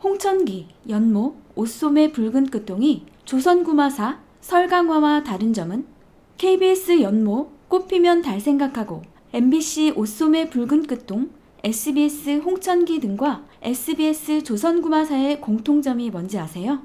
홍천기, 연모, 옷소매 붉은 끝동이 조선구마사 설강화와 다른 점은 KBS 연모 꽃피면 달 생각하고 MBC 옷소매 붉은 끝동, SBS 홍천기 등과 SBS 조선구마사의 공통점이 뭔지 아세요?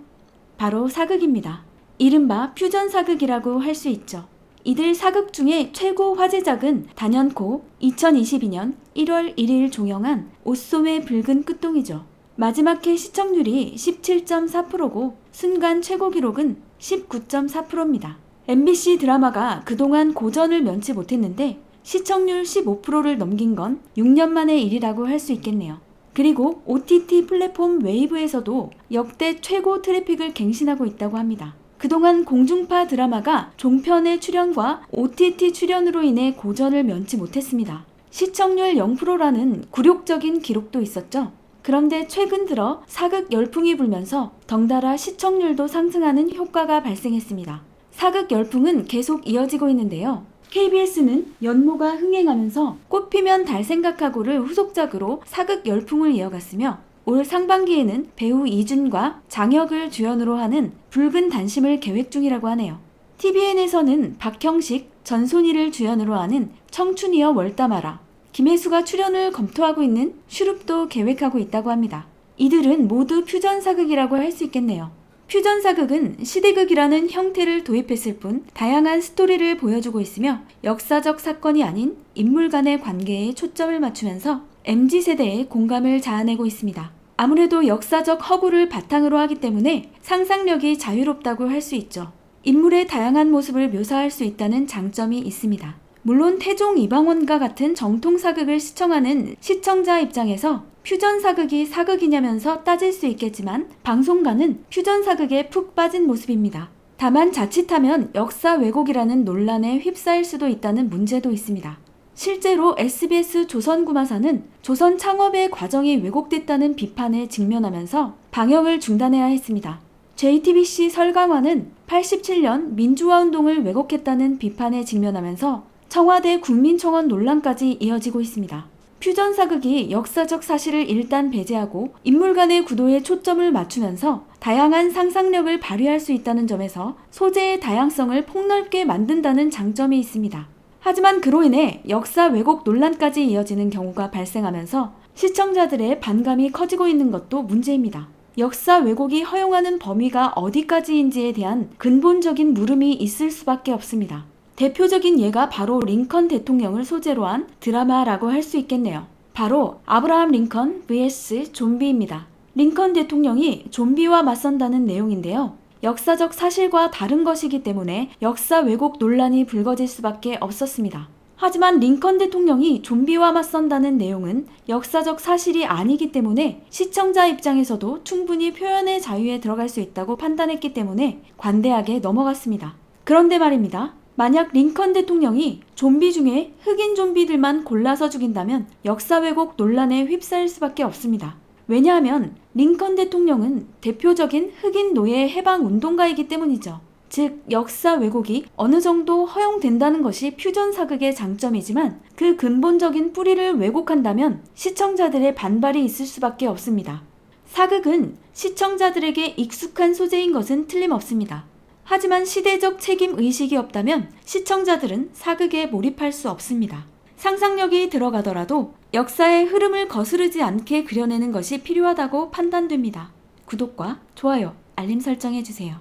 바로 사극입니다. 이른바 퓨전 사극이라고 할 수 있죠. 이들 사극 중에 최고 화제작은 단연코 2022년 1월 1일 종영한 옷소매 붉은 끝동이죠. 마지막 회 시청률이 17.4%고 순간 최고 기록은 19.4%입니다. MBC 드라마가 그동안 고전을 면치 못했는데 시청률 15%를 넘긴 건 6년 만의 일이라고 할 수 있겠네요. 그리고 OTT 플랫폼 웨이브에서도 역대 최고 트래픽을 갱신하고 있다고 합니다. 그동안 공중파 드라마가 종편의 출연과 OTT 출연으로 인해 고전을 면치 못했습니다. 시청률 0%라는 굴욕적인 기록도 있었죠. 그런데 최근 들어 사극 열풍이 불면서 덩달아 시청률도 상승하는 효과가 발생했습니다. 사극 열풍은 계속 이어지고 있는데요. KBS는 연모가 흥행하면서 꽃피면 달 생각하고를 후속작으로 사극 열풍을 이어갔으며 올 상반기에는 배우 이준과 장혁을 주연으로 하는 붉은 단심을 계획 중이라고 하네요. TVN에서는 박형식, 전손이를 주연으로 하는 청춘이여 월담하라, 김혜수가 출연을 검토하고 있는 슈룹도 계획하고 있다고 합니다. 이들은 모두 퓨전 사극이라고 할 수 있겠네요. 퓨전 사극은 시대극이라는 형태를 도입했을 뿐 다양한 스토리를 보여주고 있으며 역사적 사건이 아닌 인물 간의 관계에 초점을 맞추면서 MZ세대의 공감을 자아내고 있습니다. 아무래도 역사적 허구를 바탕으로 하기 때문에 상상력이 자유롭다고 할 수 있죠. 인물의 다양한 모습을 묘사할 수 있다는 장점이 있습니다. 물론 태종 이방원과 같은 정통 사극을 시청하는 시청자 입장에서 퓨전 사극이 사극이냐면서 따질 수 있겠지만 방송가는 퓨전 사극에 푹 빠진 모습입니다. 다만 자칫하면 역사 왜곡이라는 논란에 휩싸일 수도 있다는 문제도 있습니다. 실제로 SBS 조선구마사는 조선 창업의 과정이 왜곡됐다는 비판에 직면하면서 방영을 중단해야 했습니다. JTBC 설강화는 87년 민주화운동을 왜곡했다는 비판에 직면하면서 청와대 국민청원 논란까지 이어지고 있습니다. 퓨전 사극이 역사적 사실을 일단 배제하고 인물 간의 구도에 초점을 맞추면서 다양한 상상력을 발휘할 수 있다는 점에서 소재의 다양성을 폭넓게 만든다는 장점이 있습니다. 하지만 그로 인해 역사 왜곡 논란까지 이어지는 경우가 발생하면서 시청자들의 반감이 커지고 있는 것도 문제입니다. 역사 왜곡이 허용하는 범위가 어디까지인지에 대한 근본적인 물음이 있을 수밖에 없습니다. 대표적인 예가 바로 링컨 대통령을 소재로 한 드라마라고 할 수 있겠네요. 바로 아브라함 링컨 vs 좀비입니다. 링컨 대통령이 좀비와 맞선다는 내용인데요. 역사적 사실과 다른 것이기 때문에 역사 왜곡 논란이 불거질 수밖에 없었습니다. 하지만 링컨 대통령이 좀비와 맞선다는 내용은 역사적 사실이 아니기 때문에 시청자 입장에서도 충분히 표현의 자유에 들어갈 수 있다고 판단했기 때문에 관대하게 넘어갔습니다. 그런데 말입니다. 만약 링컨 대통령이 좀비 중에 흑인 좀비들만 골라서 죽인다면 역사 왜곡 논란에 휩싸일 수밖에 없습니다. 왜냐하면 링컨 대통령은 대표적인 흑인 노예 해방 운동가이기 때문이죠. 즉 역사 왜곡이 어느 정도 허용된다는 것이 퓨전 사극의 장점이지만 그 근본적인 뿌리를 왜곡한다면 시청자들의 반발이 있을 수밖에 없습니다. 사극은 시청자들에게 익숙한 소재인 것은 틀림없습니다. 하지만 시대적 책임 의식이 없다면 시청자들은 사극에 몰입할 수 없습니다. 상상력이 들어가더라도 역사의 흐름을 거스르지 않게 그려내는 것이 필요하다고 판단됩니다. 구독과 좋아요, 알림 설정해주세요.